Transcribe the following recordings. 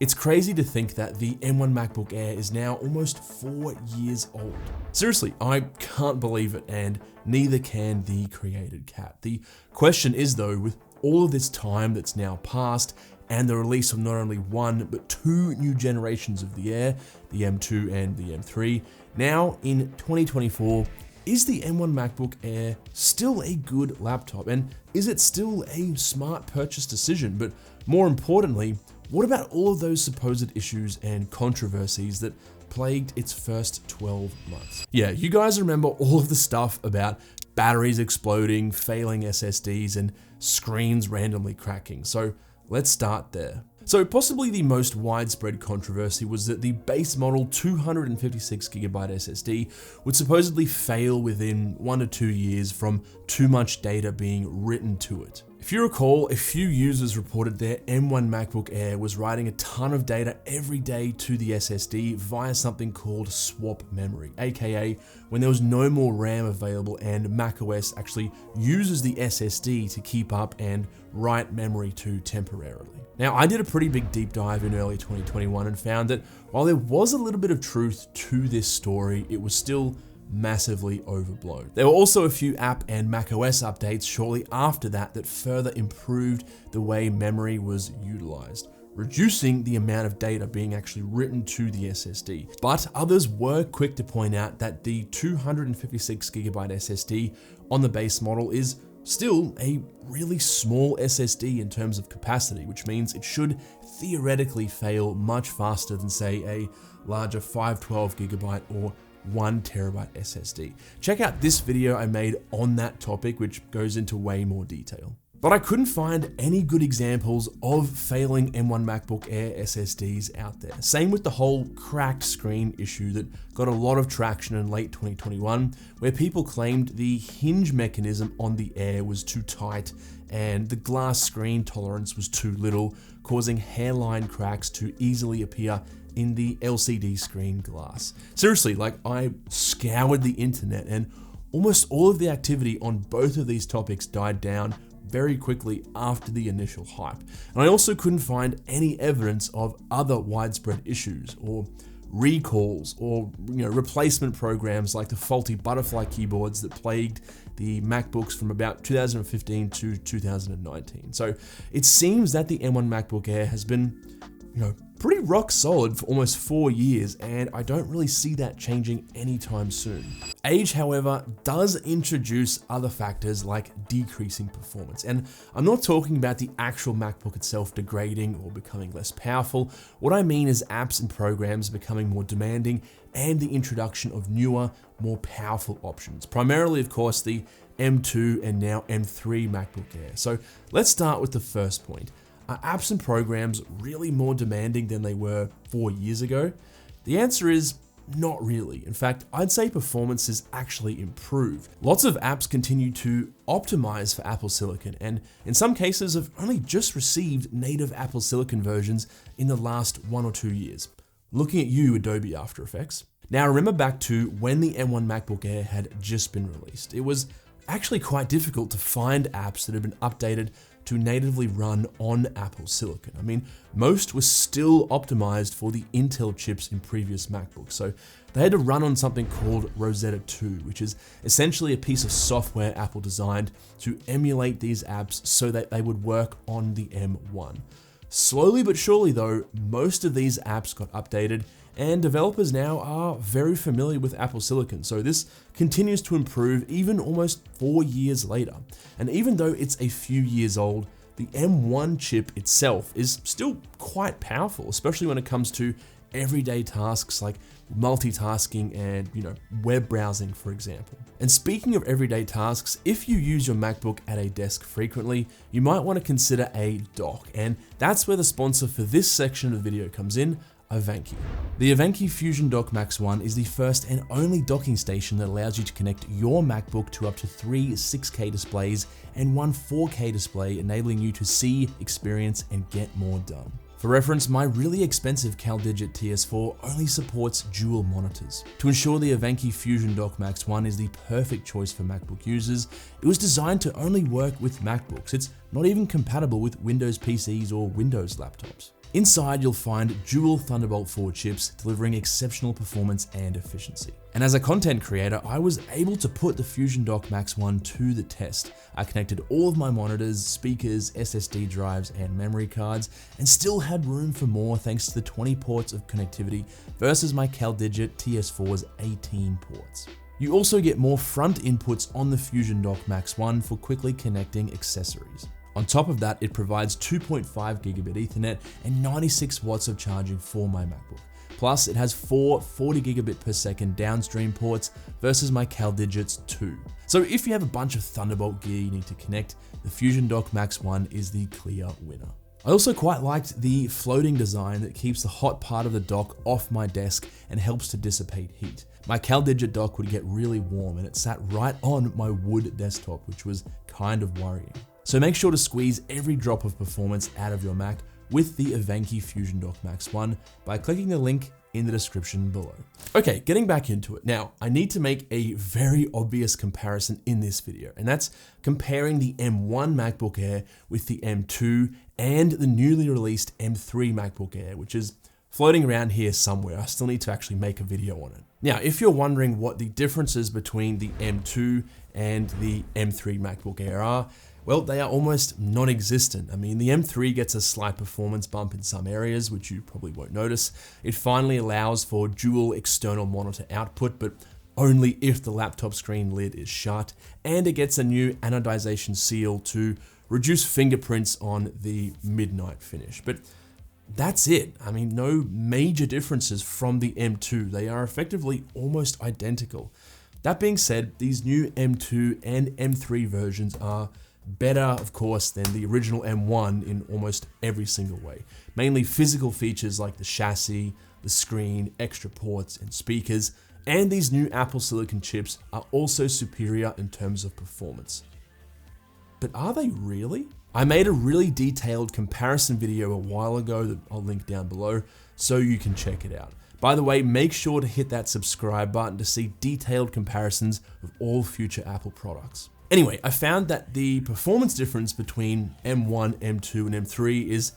It's crazy to think that the M1 MacBook Air is now almost 4 years old. Seriously, I can't believe it, and neither can the created cat. The question is though, with all of this time that's now passed, and the release of not only one, but 2 new generations of the Air, the M2 and the M3, now in 2024, is the M1 MacBook Air still a good laptop? And is it still a smart purchase decision? But more importantly, what about all of those supposed issues and controversies that plagued its first 12 months? Yeah, you guys remember all of the stuff about batteries exploding, failing SSDs, and screens randomly cracking. So let's start there. So possibly the most widespread controversy was that the base model 256GB SSD would supposedly fail within 1 to 2 years from too much data being written to it. If you recall, a few users reported their M1 MacBook Air was writing a ton of data every day to the SSD via something called swap memory, aka when there was no more RAM available and macOS actually uses the SSD to keep up and write memory to temporarily. Now, I did a pretty big deep dive in early 2021 and found that while there was a little bit of truth to this story, it was still massively overblown. There were also a few app and macOS updates shortly after that that further improved the way memory was utilized, reducing the amount of data being actually written to the SSD. But others were quick to point out that the 256GB SSD on the base model is still a really small SSD in terms of capacity, which means it should theoretically fail much faster than, say, a larger 512GB or 1TB SSD. Check out this video I made on that topic, which goes into way more detail. But I couldn't find any good examples of failing M1 MacBook Air SSDs out there. Same with the whole cracked screen issue that got a lot of traction in late 2021, where people claimed the hinge mechanism on the Air was too tight and the glass screen tolerance was too little, causing hairline cracks to easily appear in the LCD screen glass. Seriously, like, I scoured the internet and almost all of the activity on both of these topics died down very quickly after the initial hype. And I also couldn't find any evidence of other widespread issues or recalls or replacement programs like the faulty butterfly keyboards that plagued the MacBooks from about 2015 to 2019. So it seems that the M1 MacBook Air has been pretty rock solid for almost 4 years, and I don't really see that changing anytime soon. Age, however, does introduce other factors like decreasing performance, and I'm not talking about the actual MacBook itself degrading or becoming less powerful. What I mean is apps and programs becoming more demanding and the introduction of newer, more powerful options, primarily, of course, the M2 and now M3 MacBook Air. So let's start with the first point. Are apps and programs really more demanding than they were 4 years ago? The answer is not really. In fact, I'd say performance has actually improved. Lots of apps continue to optimize for Apple Silicon, and in some cases have only just received native Apple Silicon versions in the last 1 or 2 years. Looking at you, Adobe After Effects. Now, remember back to when the M1 MacBook Air had just been released. It was actually quite difficult to find apps that had been updated to natively run on Apple Silicon. I mean, most were still optimized for the Intel chips in previous MacBooks, so they had to run on something called Rosetta 2, which is essentially a piece of software Apple designed to emulate these apps so that they would work on the M1. Slowly but surely though, most of these apps got updated, and developers now are very familiar with Apple Silicon, so this continues to improve even almost 4 years later. And even though it's a few years old, the M1 chip itself is still quite powerful, especially when it comes to everyday tasks like multitasking and web browsing, for example. And speaking of everyday tasks, if you use your MacBook at a desk frequently, you might want to consider a dock, and that's where the sponsor for this section of the video comes in, Ivanki. The Ivanki Fusion Dock Max 1 is the first and only docking station that allows you to connect your MacBook to up to 3 6K displays and 1 4K display, enabling you to see, experience, and get more done. For reference, my really expensive CalDigit TS4 only supports dual monitors. To ensure the Ivanki Fusion Dock Max 1 is the perfect choice for MacBook users, it was designed to only work with MacBooks. It's not even compatible with Windows PCs or Windows laptops. Inside, you'll find dual Thunderbolt 4 chips delivering exceptional performance and efficiency. And as a content creator, I was able to put the Fusion Dock Max 1 to the test. I connected all of my monitors, speakers, SSD drives, and memory cards, and still had room for more thanks to the 20 ports of connectivity versus my CalDigit TS4's 18 ports. You also get more front inputs on the Fusion Dock Max 1 for quickly connecting accessories. On top of that, it provides 2.5 gigabit Ethernet and 96 watts of charging for my MacBook. Plus, it has 4 40 gigabit per second downstream ports versus my CalDigit's 2. So if you have a bunch of Thunderbolt gear you need to connect, the Fusion Dock Max 1 is the clear winner. I also quite liked the floating design that keeps the hot part of the dock off my desk and helps to dissipate heat. My CalDigit dock would get really warm and it sat right on my wood desktop, which was kind of worrying. So make sure to squeeze every drop of performance out of your Mac with the Evenki Fusion Dock Max 1 by clicking the link in the description below. Okay, getting back into it. Now, I need to make a very obvious comparison in this video, and that's comparing the M1 MacBook Air with the M2 and the newly released M3 MacBook Air, which is floating around here somewhere. I still need to actually make a video on it. Now, if you're wondering what the differences between the M2 and the M3 MacBook Air are, well, they are almost non-existent. I mean, the M3 gets a slight performance bump in some areas, which you probably won't notice. It finally allows for dual external monitor output, but only if the laptop screen lid is shut, and it gets a new anodization seal to reduce fingerprints on the midnight finish. But that's it. I mean, no major differences from the M2. They are effectively almost identical. That being said, these new M2 and M3 versions are better, of course, than the original M1 in almost every single way. Mainly physical features like the chassis, the screen, extra ports, and speakers, and these new Apple Silicon chips are also superior in terms of performance. But are they really? I made a really detailed comparison video a while ago that I'll link down below so you can check it out. By the way, make sure to hit that subscribe button to see detailed comparisons of all future Apple products. Anyway, I found that the performance difference between M1, M2, and M3 is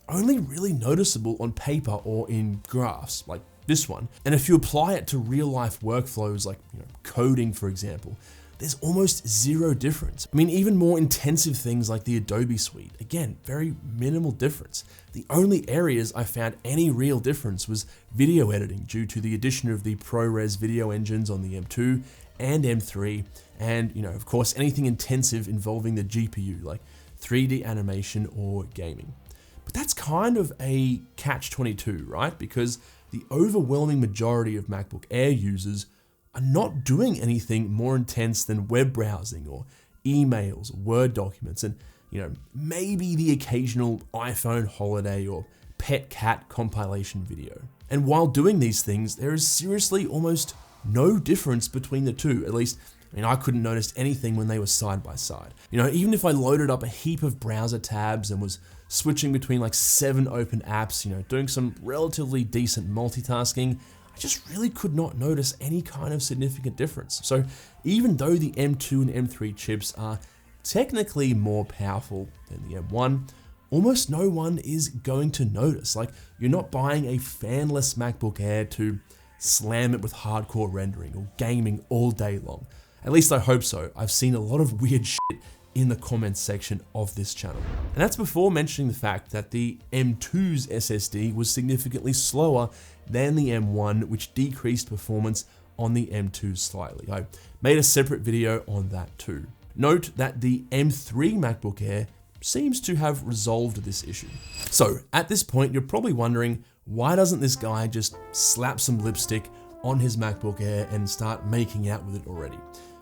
only really noticeable on paper or in graphs, like this one. And if you apply it to real-life workflows like coding, for example, there's almost zero difference. I mean, even more intensive things like the Adobe Suite, again, very minimal difference. The only areas I found any real difference was video editing due to the addition of the ProRes video engines on the M2 and M3, and of course, anything intensive involving the GPU, like 3D animation or gaming. But that's kind of a catch-22, right? Because the overwhelming majority of MacBook Air users are not doing anything more intense than web browsing or emails or Word documents, and maybe the occasional iPhone holiday or pet cat compilation video. And while doing these things, there is seriously almost no difference between the two. At least, I couldn't notice anything when they were side by side. Even if I loaded up a heap of browser tabs and was switching between like 7 open apps, doing some relatively decent multitasking, I just really could not notice any kind of significant difference. So even though the M2 and M3 chips are technically more powerful than the M1, almost no one is going to notice. Like, you're not buying a fanless MacBook Air to slam it with hardcore rendering or gaming all day long. At least I hope so. I've seen a lot of weird shit in the comments section of this channel. And that's before mentioning the fact that the M2's SSD was significantly slower than the M1, which decreased performance on the M2 slightly. I made a separate video on that too. Note that the M3 MacBook Air seems to have resolved this issue. So at this point, you're probably wondering, why doesn't this guy just slap some lipstick on his MacBook Air and start making out with it already?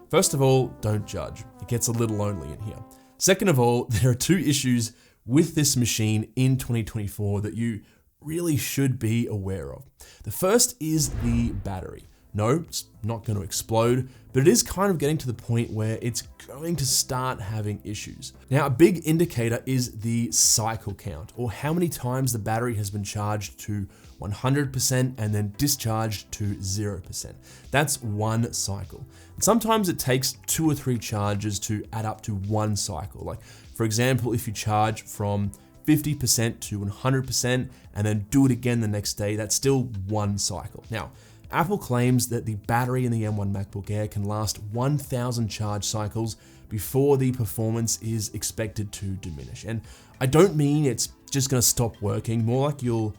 First of all, don't judge. It gets a little lonely in here. Second of all, there are 2 issues with this machine in 2024 that you really should be aware of. The first is the battery. No, it's not going to explode, but it is kind of getting to the point where it's going to start having issues. Now, a big indicator is the cycle count, or how many times the battery has been charged to 100% and then discharged to 0%. That's one cycle. And sometimes it takes 2 or 3 charges to add up to one cycle. Like, for example, if you charge from 50% to 100% and then do it again the next day, that's still one cycle. Now, Apple claims that the battery in the M1 MacBook Air can last 1,000 charge cycles before the performance is expected to diminish. And I don't mean it's just gonna stop working, more like you'll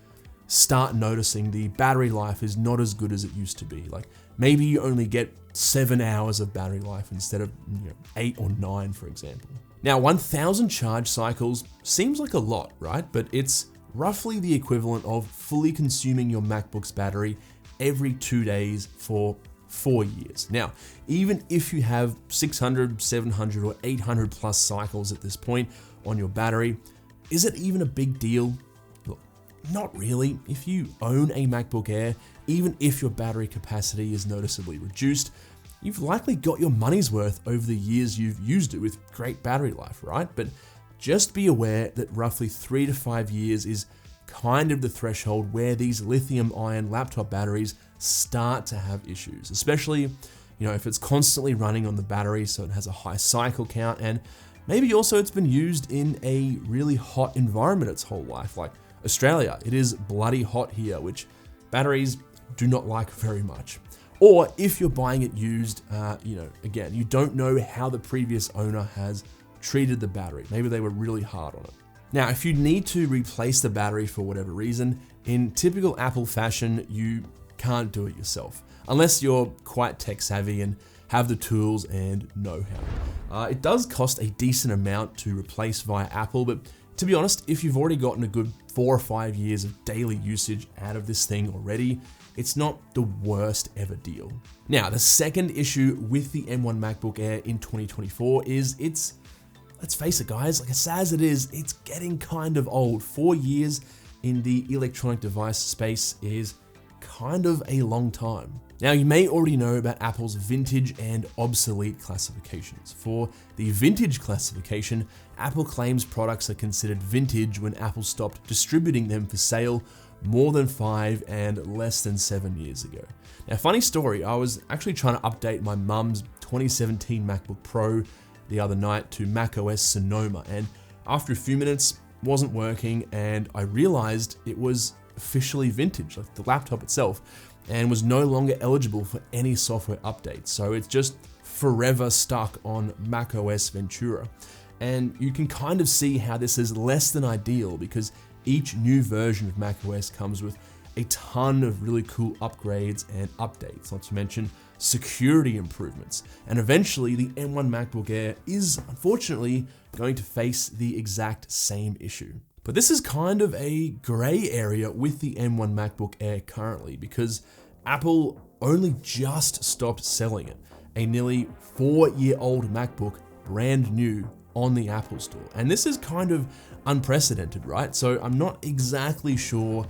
start noticing the battery life is not as good as it used to be. Like maybe you only get 7 hours of battery life instead of 8 or 9, for example. Now, 1,000 charge cycles seems like a lot, right? But it's roughly the equivalent of fully consuming your MacBook's battery every 2 days for 4 years. Now, even if you have 600, 700, or 800 plus cycles at this point on your battery, is it even a big deal? Look, not really. If you own a MacBook Air, even if your battery capacity is noticeably reduced, you've likely got your money's worth over the years you've used it with great battery life, right? But just be aware that roughly 3 to 5 years is kind of the threshold where these lithium-ion laptop batteries start to have issues, especially if it's constantly running on the battery, so it has a high cycle count, and maybe also it's been used in a really hot environment its whole life, like Australia. It is bloody hot here, which batteries do not like very much. Or if you're buying it used, again, you don't know how the previous owner has treated the battery. Maybe they were really hard on it. Now, if you need to replace the battery for whatever reason, in typical Apple fashion, you can't do it yourself, unless you're quite tech savvy and have the tools and know-how. It does cost a decent amount to replace via Apple, but to be honest, if you've already gotten a good 4 or 5 years of daily usage out of this thing already, it's not the worst ever deal. Now, the second issue with the M1 MacBook Air in 2024 is let's face it guys, like as sad as it is, it's getting kind of old. 4 years in the electronic device space is kind of a long time. Now, you may already know about Apple's vintage and obsolete classifications. For the vintage classification, Apple claims products are considered vintage when Apple stopped distributing them for sale more than 5 and less than 7 years ago. Now, funny story, I was actually trying to update my mum's 2017 MacBook Pro the other night to macOS Sonoma, and after a few minutes, wasn't working, and I realized it was officially vintage, like the laptop itself, and was no longer eligible for any software updates. So it's just forever stuck on macOS Ventura. And you can kind of see how this is less than ideal, because each new version of macOS comes with a ton of really cool upgrades and updates, not to mention security improvements. And eventually the M1 MacBook Air is unfortunately going to face the exact same issue. But this is kind of a gray area with the M1 MacBook Air currently, because Apple only just stopped selling it, a nearly 4-year-old MacBook brand new on the Apple Store. And this is kind of unprecedented, right? So I'm not exactly sure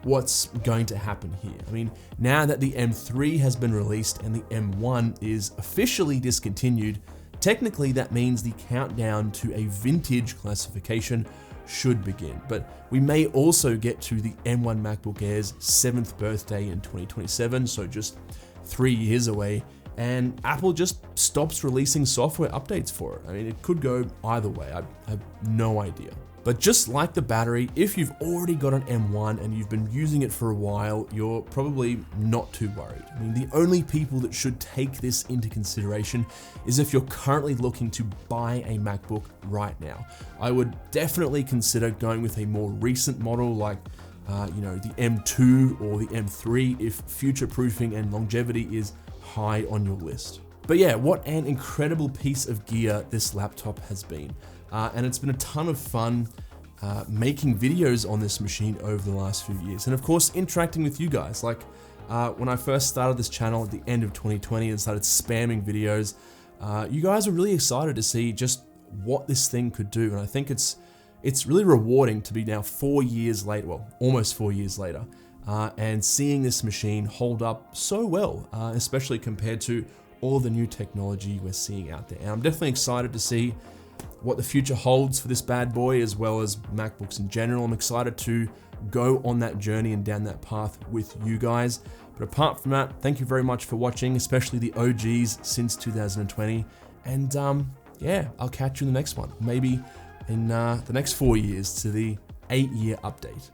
what's going to happen here. I mean, now that the M3 has been released and the M1 is officially discontinued, technically that means the countdown to a vintage classification should begin. But we may also get to the M1 MacBook Air's 7th birthday in 2027, so just 3 years away, and Apple just stops releasing software updates for it. I mean, it could go either way, I have no idea. But just like the battery, if you've already got an M1 and you've been using it for a while, you're probably not too worried. I mean, the only people that should take this into consideration is if you're currently looking to buy a MacBook right now. I would definitely consider going with a more recent model like the M2 or the M3 if future-proofing and longevity is high on your list. But yeah, what an incredible piece of gear this laptop has been. And it's been a ton of fun making videos on this machine over the last few years. And of course, interacting with you guys. Like when I first started this channel at the end of 2020 and started spamming videos, you guys were really excited to see just what this thing could do. And I think it's really rewarding to be now 4 years later, well, almost 4 years later, and seeing this machine hold up so well, especially compared to all the new technology we're seeing out there. And I'm definitely excited to see what the future holds for this bad boy, as well as MacBooks in general. I'm excited to go on that journey and down that path with you guys. But apart from that, thank you very much for watching, especially the OGs since 2020. And yeah, I'll catch you in the next one. Maybe in the next 4 years to the 8-year update.